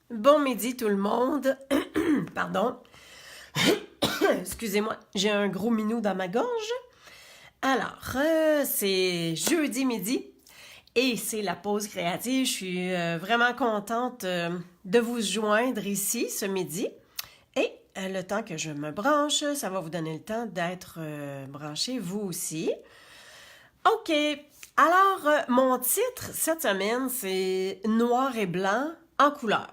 Bon midi tout le monde. Pardon. Excusez-moi, j'ai un gros minou dans ma gorge. Alors, c'est jeudi midi et c'est la pause créative. Je suis vraiment contente de vous joindre ici ce midi. Et le temps que je me branche, ça va vous donner le temps d'être branché vous aussi. OK. Alors, mon titre cette semaine, c'est Noir et blanc en couleur.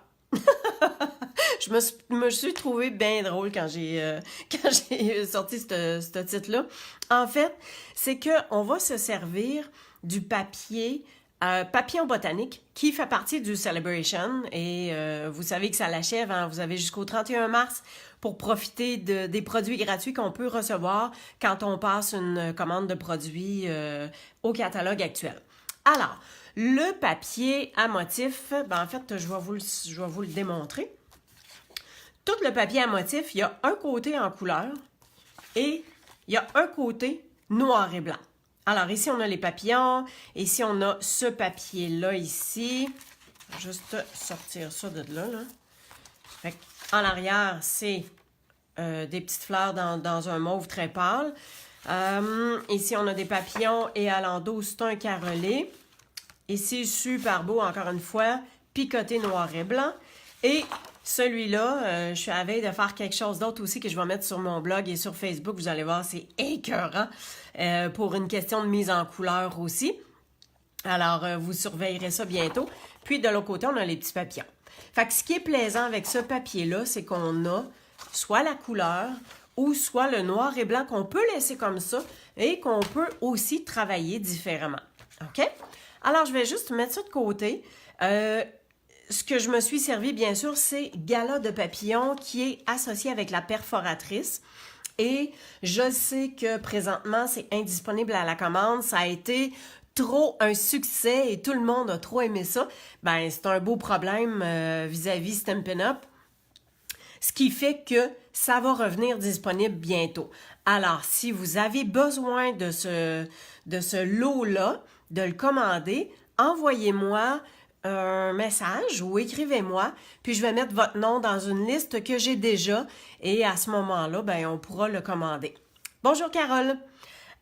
Me suis trouvée bien drôle quand quand j'ai sorti ce titre-là. En fait, c'est qu'on va se servir du papier, papillon botanique, qui fait partie du Celebration. Et vous savez que ça l'achève, hein? Vous avez jusqu'au 31 mars pour profiter des produits gratuits qu'on peut recevoir quand on passe une commande de produits au catalogue actuel. Alors, le papier à motif, en fait, je vais vous le démontrer. Tout le papier à motif, il y a un côté en couleur et il y a un côté noir et blanc. Alors ici, on a les papillons. Ici, on a ce papier-là ici. Je vais juste sortir ça de là. En arrière, c'est des petites fleurs dans un mauve très pâle. Ici, on a des papillons et à l'endos, c'est un carrelé. Ici, super beau, encore une fois, picoté noir et blanc. Et celui-là, je suis à la veille de faire quelque chose d'autre aussi que je vais mettre sur mon blog et sur Facebook. Vous allez voir, c'est écœurant pour une question de mise en couleur aussi. Alors, vous surveillerez ça bientôt. Puis, de l'autre côté, on a les petits papillons. Fait que ce qui est plaisant avec ce papier-là, c'est qu'on a soit la couleur ou soit le noir et blanc qu'on peut laisser comme ça et qu'on peut aussi travailler différemment. OK? Alors, je vais juste mettre ça de côté. Ce que je me suis servi, bien sûr, c'est Gala de papillon qui est associé avec la perforatrice. Et je sais que présentement, c'est indisponible à la commande. Ça a été trop un succès et tout le monde a trop aimé ça. Ben, c'est un beau problème vis-à-vis Stampin' Up. Ce qui fait que ça va revenir disponible bientôt. Alors, si vous avez besoin de ce lot-là, de le commander, envoyez-moi un message ou écrivez-moi, puis je vais mettre votre nom dans une liste que j'ai déjà et à ce moment-là, ben, on pourra le commander. Bonjour Carole!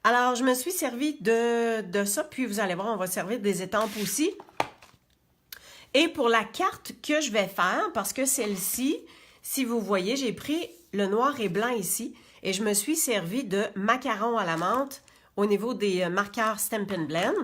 Alors, je me suis servi de ça, puis vous allez voir, on va servir des étampes aussi. Et pour la carte que je vais faire, parce que celle-ci, si vous voyez, j'ai pris le noir et blanc ici et je me suis servi de macaron à la menthe au niveau des marqueurs Stampin' Blend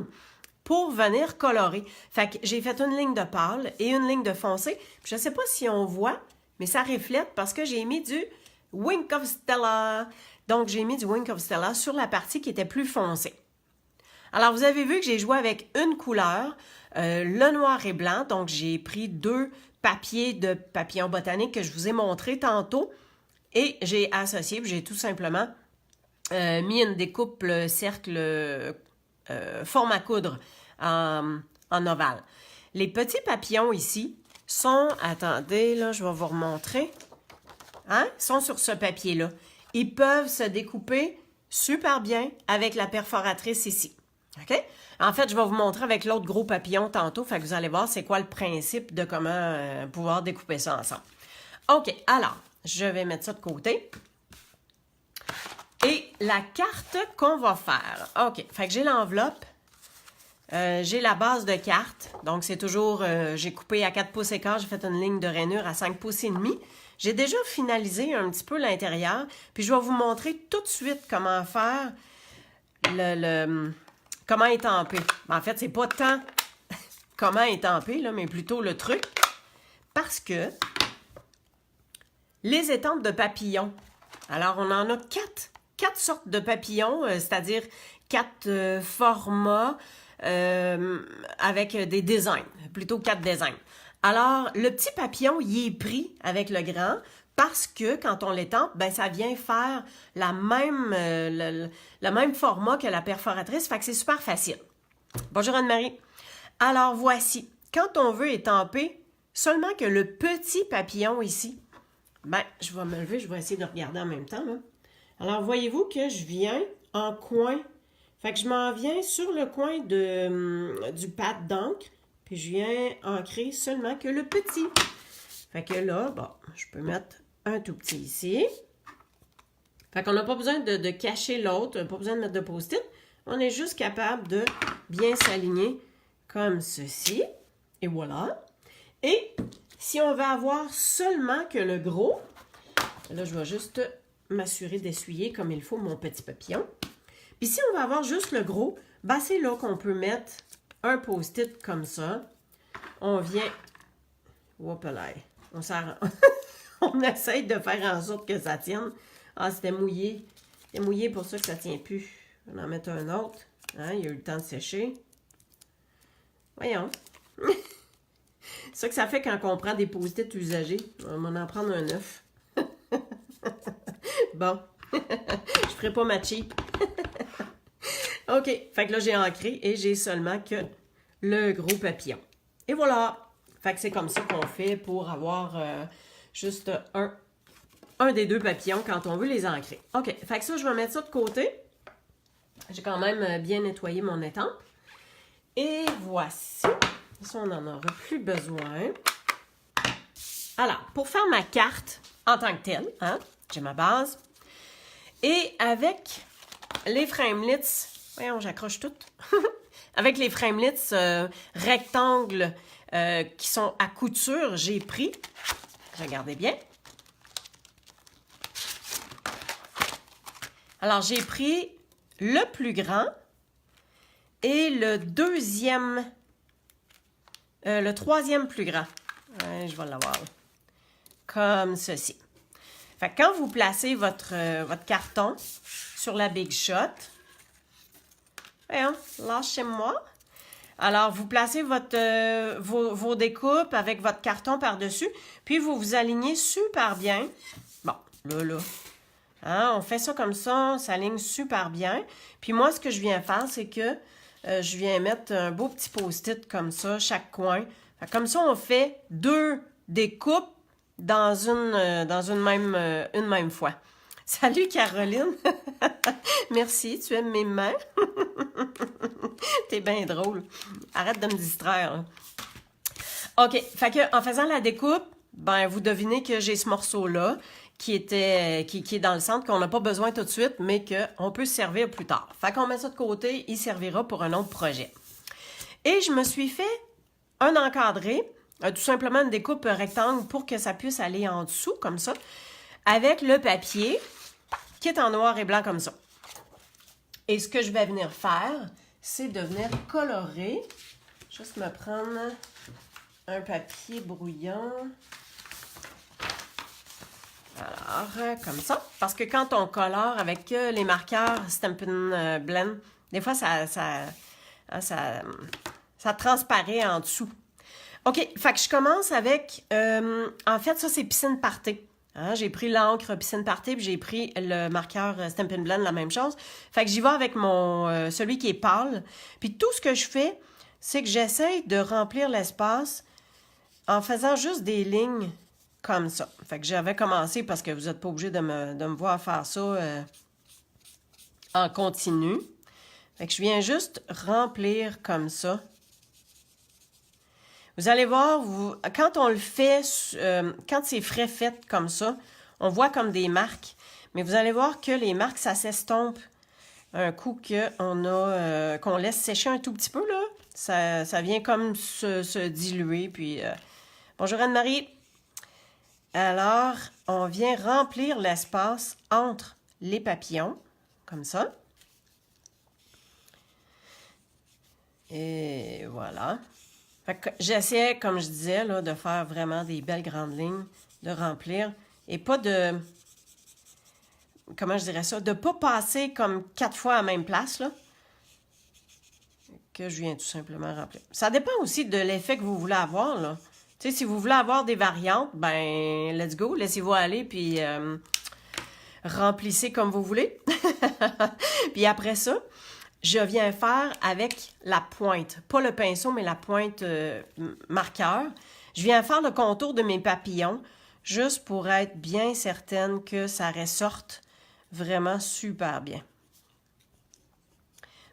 pour venir colorer. Fait que j'ai fait une ligne de pâle et une ligne de foncé. Je ne sais pas si on voit, mais ça reflète parce que j'ai mis du Wink of Stella. Donc, j'ai mis du Wink of Stella sur la partie qui était plus foncée. Alors, vous avez vu que j'ai joué avec une couleur, le noir et blanc. Donc, j'ai pris deux papiers de papillon botanique que je vous ai montré tantôt et j'ai associé, j'ai tout simplement mis une découpe cercle forme à coudre en ovale. Les petits papillons ici sont, attendez, là, je vais vous remontrer, hein, sont sur ce papier-là. Ils peuvent se découper super bien avec la perforatrice ici. OK? En fait, je vais vous montrer avec l'autre gros papillon tantôt, fait que vous allez voir c'est quoi le principe de comment pouvoir découper ça ensemble. OK, alors, je vais mettre ça de côté. Et la carte qu'on va faire. OK, fait que j'ai l'enveloppe. J'ai la base de carte. Donc, c'est toujours, j'ai coupé à 4 pouces et quart, j'ai fait une ligne de rainure à 5 pouces et demi. J'ai déjà finalisé un petit peu l'intérieur. Puis, je vais vous montrer tout de suite comment faire comment étamper. En fait, c'est pas tant comment étamper, là, mais plutôt le truc. Parce que les étampes de papillons, alors on en a quatre sortes de papillons, c'est-à-dire 4 formats avec des designs, plutôt 4 designs. Alors, le petit papillon, il est pris avec le grand parce que quand on l'étampe, ben ça vient faire le même format que la perforatrice, fait que c'est super facile. Bonjour Anne-Marie. Alors, voici, quand on veut étamper seulement que le petit papillon ici, ben, je vais me lever, je vais essayer de regarder en même temps, là. Alors, voyez-vous que je viens en coin. Fait que je m'en viens sur le coin du pad d'encre, puis je viens ancrer seulement que le petit. Fait que là, bon, je peux mettre un tout petit ici. Fait qu'on n'a pas besoin de cacher l'autre, pas besoin de mettre de post-it. On est juste capable de bien s'aligner comme ceci. Et voilà. Et si on veut avoir seulement que le gros, là, je vais juste m'assurer d'essuyer comme il faut mon petit papillon. Puis si on veut avoir juste le gros, ben c'est là qu'on peut mettre un post-it comme ça. On vient... Whoopalaï. On essaye de faire en sorte que ça tienne. Ah, c'était mouillé. C'était mouillé pour ça que ça ne tient plus. On va en mettre un autre. Hein, il y a eu le temps de sécher. Voyons. C'est ça que ça fait quand on prend des post-it usagés. On va en prendre un neuf. Bon. Je ferai pas ma cheap. OK. Fait que là, j'ai ancré et j'ai seulement que le gros papillon. Et voilà. Fait que c'est comme ça qu'on fait pour avoir juste un des deux papillons quand on veut les ancrer. OK. Fait que ça, je vais mettre ça de côté. J'ai quand même bien nettoyé mon étampe. Et voici. Ça, on n'en aura plus besoin. Alors, pour faire ma carte en tant que telle, hein, j'ai ma base. Et avec les framelits, voyons, j'accroche tout. Avec les framelits rectangles qui sont à couture, j'ai pris, regardez bien. Alors, j'ai pris le plus grand et le troisième plus grand. Ouais, je vais l'avoir. Comme ceci. Fait que quand vous placez votre carton sur la Big Shot, voyons, lâchez-moi. Alors, vous placez vos découpes avec votre carton par-dessus, puis vous vous alignez super bien. Bon, là. Hein, on fait ça comme ça, on s'aligne super bien. Puis moi, ce que je viens faire, c'est que je viens mettre un beau petit post-it comme ça, chaque coin. Fait que comme ça, on fait 2 découpes dans une même fois. Salut Caroline! Merci, tu aimes mes mains? T'es bien drôle. Arrête de me distraire. Hein. OK, fait que en faisant la découpe, ben vous devinez que j'ai ce morceau-là qui est dans le centre, qu'on n'a pas besoin tout de suite, mais qu'on peut se servir plus tard. Fait qu'on met ça de côté, il servira pour un autre projet. Et je me suis fait un encadré, tout simplement une découpe rectangle pour que ça puisse aller en dessous, comme ça, avec le papier qui est en noir et blanc comme ça. Et ce que je vais venir faire, c'est de venir colorer. Juste me prendre un papier brouillant. Alors, comme ça. Parce que quand on colore avec les marqueurs Stampin' Blend, des fois, ça transparaît en dessous. OK, fait que je commence avec... en fait, ça, c'est Piscine Party. Hein, j'ai pris l'encre Piscine Party, puis j'ai pris le marqueur Stampin' Blend, la même chose. Fait que j'y vais avec celui qui est pâle. Puis tout ce que je fais, c'est que j'essaye de remplir l'espace en faisant juste des lignes comme ça. Fait que j'avais commencé, parce que vous n'êtes pas obligé de me voir faire ça en continu. Fait que je viens juste remplir comme ça. Vous allez voir, quand on le fait, quand c'est frais fait comme ça, on voit comme des marques. Mais vous allez voir que les marques, ça s'estompe un coup qu'on laisse sécher un tout petit peu, là. Ça vient comme se diluer. Puis, bonjour Anne-Marie. Alors, on vient remplir l'espace entre les papillons, comme ça. Et voilà. J'essaie, comme je disais, là, de faire vraiment des belles grandes lignes, de remplir, et pas de... Comment je dirais ça? De ne pas passer comme 4 fois à la même place, là, que je viens tout simplement remplir. Ça dépend aussi de l'effet que vous voulez avoir, là. Tu sais, si vous voulez avoir des variantes, ben, let's go, laissez-vous aller, puis remplissez comme vous voulez. Puis après ça, je viens faire avec la pointe, pas le pinceau, mais la pointe marqueur. Je viens faire le contour de mes papillons, juste pour être bien certaine que ça ressorte vraiment super bien.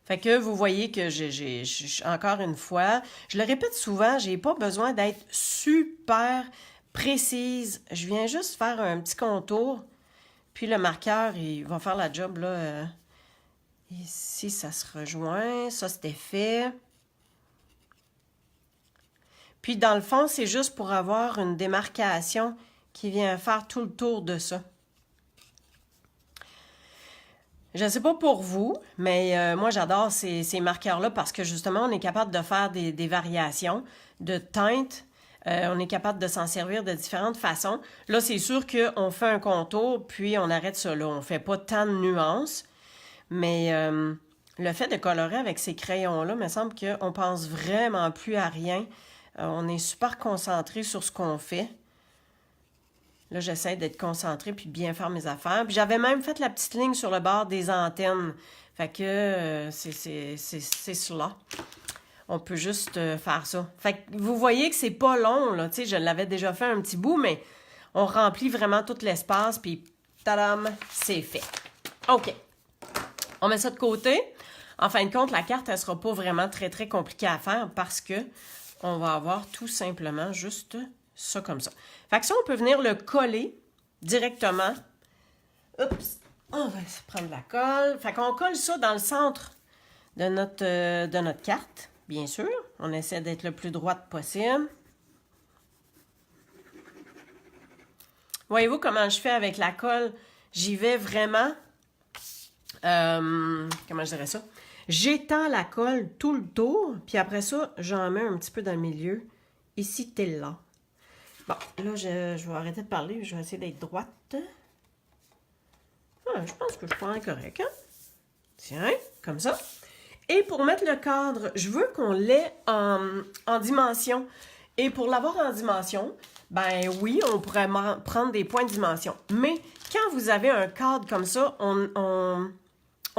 Fait que vous voyez que encore une fois, je le répète souvent, j'ai pas besoin d'être super précise. Je viens juste faire un petit contour. Puis le marqueur, il va faire la job, là. Ici, ça se rejoint. Ça, c'était fait. Puis dans le fond, c'est juste pour avoir une démarcation qui vient faire tout le tour de ça. Je ne sais pas pour vous, mais moi, j'adore ces marqueurs-là parce que justement, on est capable de faire des variations de teintes. On est capable de s'en servir de différentes façons. Là, c'est sûr qu'on fait un contour, puis on arrête ça là. On ne fait pas tant de nuances, mais le fait de colorer avec ces crayons-là, il me semble qu'on pense vraiment plus à rien. On est super concentré sur ce qu'on fait. Là, j'essaie d'être concentrée puis de bien faire mes affaires. Puis j'avais même fait la petite ligne sur le bord des antennes. Fait que c'est cela. On peut juste faire ça. Fait que vous voyez que c'est pas long, là. Tu sais, je l'avais déjà fait un petit bout, mais on remplit vraiment tout l'espace. Puis, tadam, c'est fait. OK. On met ça de côté. En fin de compte, la carte, elle sera pas vraiment très, très compliquée à faire parce que on va avoir tout simplement juste ça comme ça. Fait que ça, on peut venir le coller directement. Oups! On va prendre la colle. Fait qu'on colle ça dans le centre de notre carte, bien sûr. On essaie d'être le plus droite possible. Voyez-vous comment je fais avec la colle? J'y vais vraiment... comment je dirais ça? J'étends la colle tout le tour, puis après ça, j'en mets un petit peu dans le milieu. Ici, tel là. Bon, là, je vais arrêter de parler. Je vais essayer d'être droite. Ah, je pense que je suis pas correct, hein? Tiens, comme ça. Et pour mettre le cadre, je veux qu'on l'ait en dimension. Et pour l'avoir en dimension, ben oui, on pourrait prendre des points de dimension. Mais quand vous avez un cadre comme ça,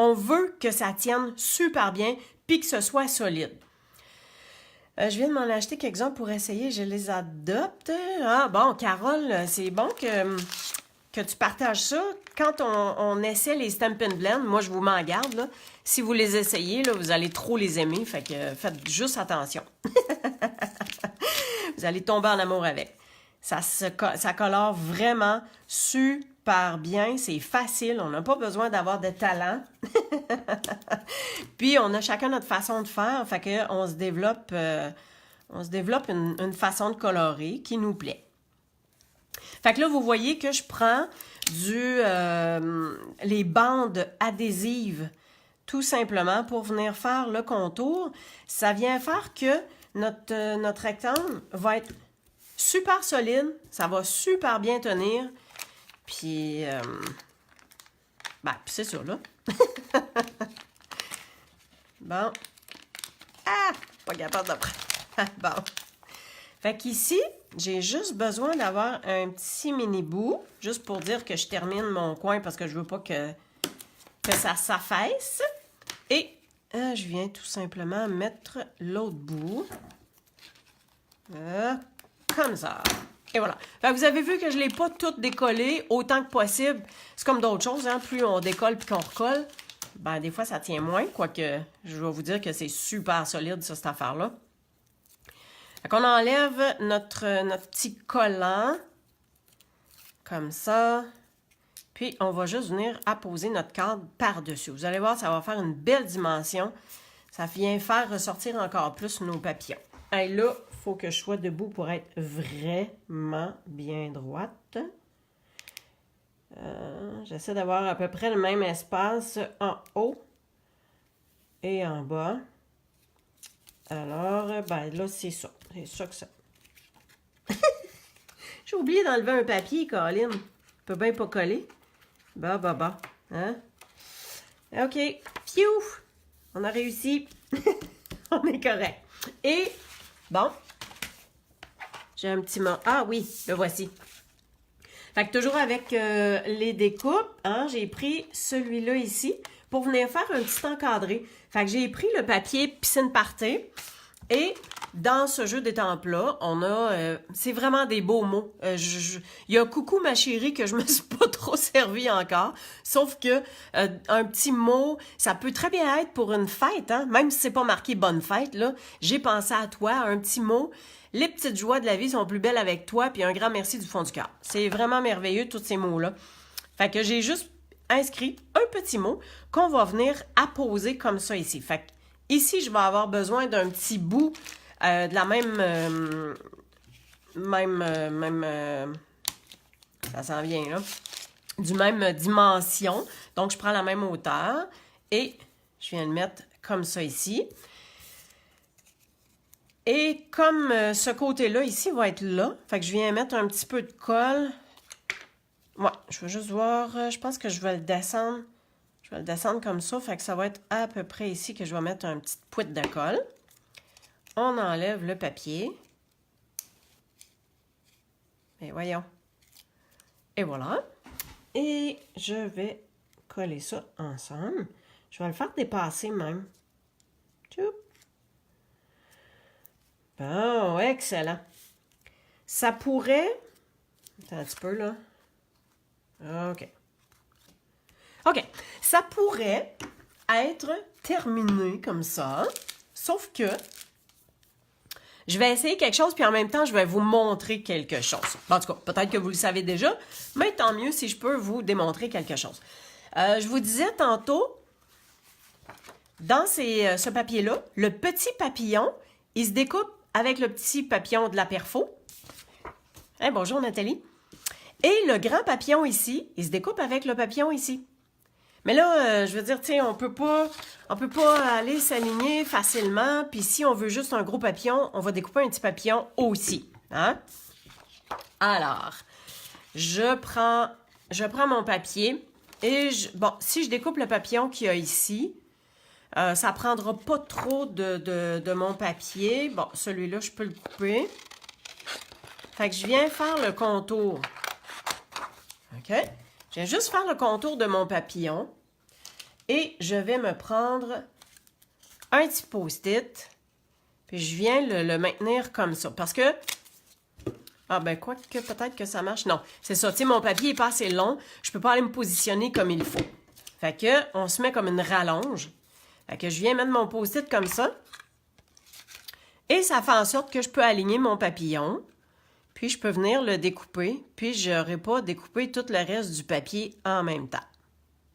on veut que ça tienne super bien puis que ce soit solide. Je viens de m'en acheter quelques-uns pour essayer. Je les adopte. Ah bon, Carole, c'est bon que tu partages ça. Quand on essaie les Stampin' Blend, moi, je vous m'en garde, là. Si vous les essayez, là, vous allez trop les aimer. Fait que faites juste attention. Vous allez tomber en amour avec. Ça colore vraiment super bien. C'est facile. On n'a pas besoin d'avoir de talent. Puis, on a chacun notre façon de faire. Fait qu'on se développe, une façon de colorer qui nous plaît. Fait que là, vous voyez que je prends les bandes adhésives tout simplement pour venir faire le contour. Ça vient faire que notre rectangle va être super solide, ça va super bien tenir. Puis, c'est ça, là. Bon. Ah! Pas capable de prendre. Bon. Fait qu'ici, j'ai juste besoin d'avoir un petit mini bout, juste pour dire que je termine mon coin parce que je veux pas que ça s'affaisse. Et je viens tout simplement mettre l'autre bout. Comme ça. Et voilà. Fait que vous avez vu que je ne l'ai pas tout décollé autant que possible. C'est comme d'autres choses, hein. Plus on décolle puis qu'on recolle, ben des fois ça tient moins. Quoique, je vais vous dire que c'est super solide, ça, cette affaire-là. Fait qu'on enlève notre petit collant. Comme ça. Puis, on va juste venir apposer notre cadre par-dessus. Vous allez voir, ça va faire une belle dimension. Ça vient faire ressortir encore plus nos papillons. Et là, il faut que je sois debout pour être vraiment bien droite. J'essaie d'avoir à peu près le même espace en haut et en bas. Alors, ben là, c'est ça. C'est ça que ça. J'ai oublié d'enlever un papier, Colin. Je peux bien pas coller. Bah. Hein? OK. Pfiou! On a réussi. On est correct. Et, bon. J'ai un petit mot. Ah oui, le voici. Fait que toujours avec les découpes, hein, j'ai pris celui-là ici pour venir faire un petit encadré. Fait que j'ai pris le papier piscine party et dans ce jeu d'étampes-là, on a... c'est vraiment des beaux mots. Il y a coucou ma chérie que je me suis pas trop servi encore. Sauf que un petit mot, ça peut très bien être pour une fête, hein? Même si c'est pas marqué bonne fête, là. J'ai pensé à toi, un petit mot. Les petites joies de la vie sont plus belles avec toi, puis un grand merci du fond du cœur. C'est vraiment merveilleux, tous ces mots-là. Fait que j'ai juste inscrit un petit mot qu'on va venir apposer comme ça ici. Fait que ici, je vais avoir besoin d'un petit bout de la ça s'en vient là, du même dimension. Donc, je prends la même hauteur et je viens le mettre comme ça ici. Et comme ce côté-là ici va être là, fait que je viens mettre un petit peu de colle. Ouais, je vais juste voir, je pense que je vais le descendre. Je vais le descendre comme ça, fait que ça va être à peu près ici que je vais mettre une petite poutre de colle. On enlève le papier. Et voyons. Et voilà. Et je vais coller ça ensemble. Je vais le faire dépasser même. Tchoup. Bon, excellent. Ça pourrait... Attends un petit peu, là. OK. OK. Ça pourrait être terminé comme ça. Sauf que... je vais essayer quelque chose, puis en même temps, je vais vous montrer quelque chose. En tout cas, peut-être que vous le savez déjà, mais tant mieux si je peux vous démontrer quelque chose. Je vous disais tantôt, dans ce papier-là, le petit papillon, il se découpe avec le petit papillon de la perfo. Hein, bonjour Nathalie. Et le grand papillon ici, il se découpe avec le papillon ici. Mais là, je veux dire, tu sais, on peut pas aller s'aligner facilement. Puis si on veut juste un gros papillon, on va découper un petit papillon aussi. Hein? Alors, je prends mon papier et bon, si je découpe le papillon qu'il y a ici, ça prendra pas trop de mon papier. Bon, celui-là, je peux le couper. Fait que je viens faire le contour. OK? Je viens juste faire le contour de mon papillon. Et je vais me prendre un petit post-it. Puis je viens le maintenir comme ça. Parce que... ah ben, quoi que peut-être que ça marche. Non, c'est ça. Tu sais, mon papier est pas assez long. Je peux pas aller me positionner comme il faut. Fait que, on se met comme une rallonge. Fait que je viens mettre mon post-it comme ça. Et ça fait en sorte que je peux aligner mon papillon. Puis je peux venir le découper. Puis je n'aurai pas découpé tout le reste du papier en même temps.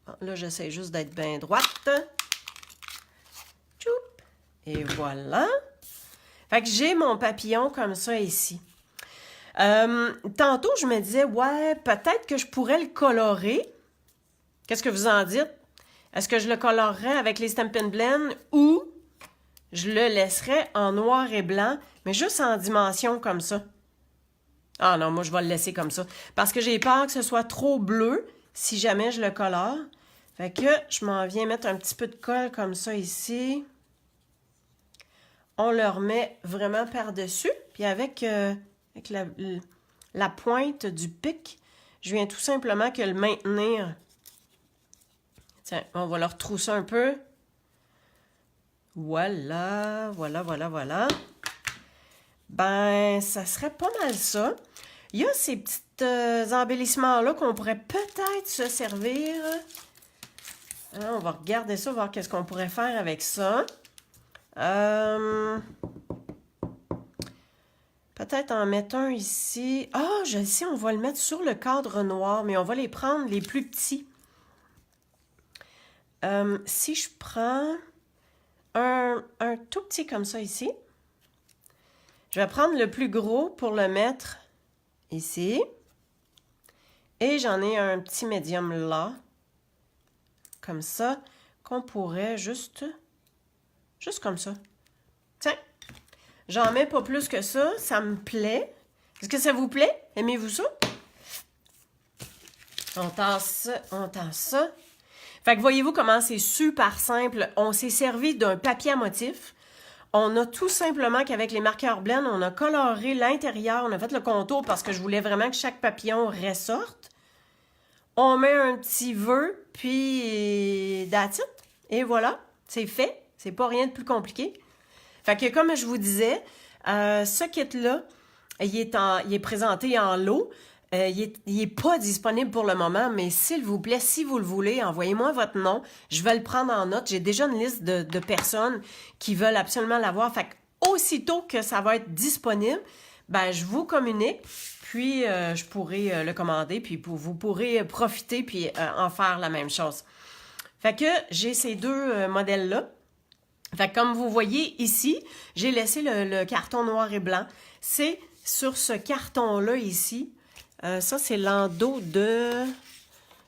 Bon, là, j'essaie juste d'être bien droite. Tchoup! Et voilà. Fait que j'ai mon papillon comme ça ici. Tantôt, je me disais, ouais, peut-être que je pourrais le colorer. Qu'est-ce que vous en dites? Est-ce que je le colorerais avec les Stampin' Blend ou je le laisserais en noir et blanc, mais juste en dimension comme ça? Ah non, moi, je vais le laisser comme ça. Parce que j'ai peur que ce soit trop bleu si jamais je le colore. Fait que je m'en viens mettre un petit peu de colle comme ça ici. On le remet vraiment par-dessus. Puis avec la pointe du pic, je viens tout simplement que le maintenir. Tiens, on va le retrousser un peu. Voilà, voilà, voilà, voilà. Ben, ça serait pas mal ça. Il y a ces petits embellissements-là qu'on pourrait peut-être se servir. On va regarder ça, voir qu'est-ce qu'on pourrait faire avec ça. Peut-être en mettre un ici. Ah, je le sais, on va le mettre sur le cadre noir, mais on va les prendre les plus petits. Si je prends un tout petit comme ça ici, je vais prendre le plus gros pour le mettre ici. Et j'en ai un petit médium là, comme ça, qu'on pourrait juste comme ça. Tiens, j'en mets pas plus que ça me plaît. Est-ce que ça vous plaît? Aimez-vous ça? On tasse ça. Fait que voyez-vous comment c'est super simple. On s'est servi d'un papier à motif. On a tout simplement qu'avec les marqueurs blend, on a coloré l'intérieur. On a fait le contour parce que je voulais vraiment que chaque papillon ressorte. On met un petit vœu, puis that's it. Et voilà, c'est fait. C'est pas rien de plus compliqué. Fait que comme je vous disais, Ce kit-là, il est présenté en lot. Il est pas disponible pour le moment, mais s'il vous plaît, si vous le voulez, envoyez-moi votre nom. Je vais le prendre en note. J'ai déjà une liste de personnes qui veulent absolument l'avoir. Fait qu'aussitôt que ça va être disponible, ben je vous communique, puis je pourrai le commander, puis vous pourrez profiter puis en faire la même chose. Fait que j'ai ces deux modèles-là. Fait que comme vous voyez ici, j'ai laissé le carton noir et blanc. C'est sur ce carton-là ici. Ça, c'est l'endos de...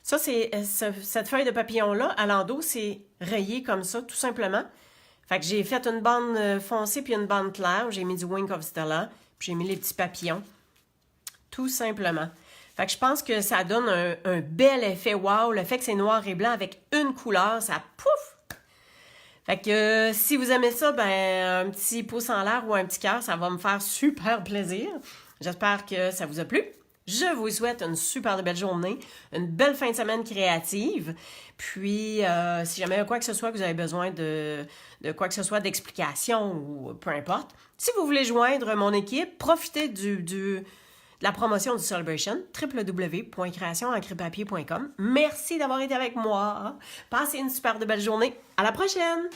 Ça, c'est cette feuille de papillon-là. À l'endos, c'est rayé comme ça, tout simplement. Fait que j'ai fait une bande foncée puis une bande claire. J'ai mis du Wink of Stella. Puis j'ai mis les petits papillons. Tout simplement. Fait que je pense que ça donne un bel effet wow. Le fait que c'est noir et blanc avec une couleur, ça pouf! Fait que si vous aimez ça, ben un petit pouce en l'air ou un petit cœur, ça va me faire super plaisir. J'espère que ça vous a plu. Je vous souhaite une super belle journée, une belle fin de semaine créative. Puis, si jamais quoi que ce soit que vous avez besoin de quoi que ce soit d'explication ou peu importe, si vous voulez joindre mon équipe, profitez de la promotion du Celebration, www.creationencrepapier.com. Merci d'avoir été avec moi. Passez une super belle journée. À la prochaine!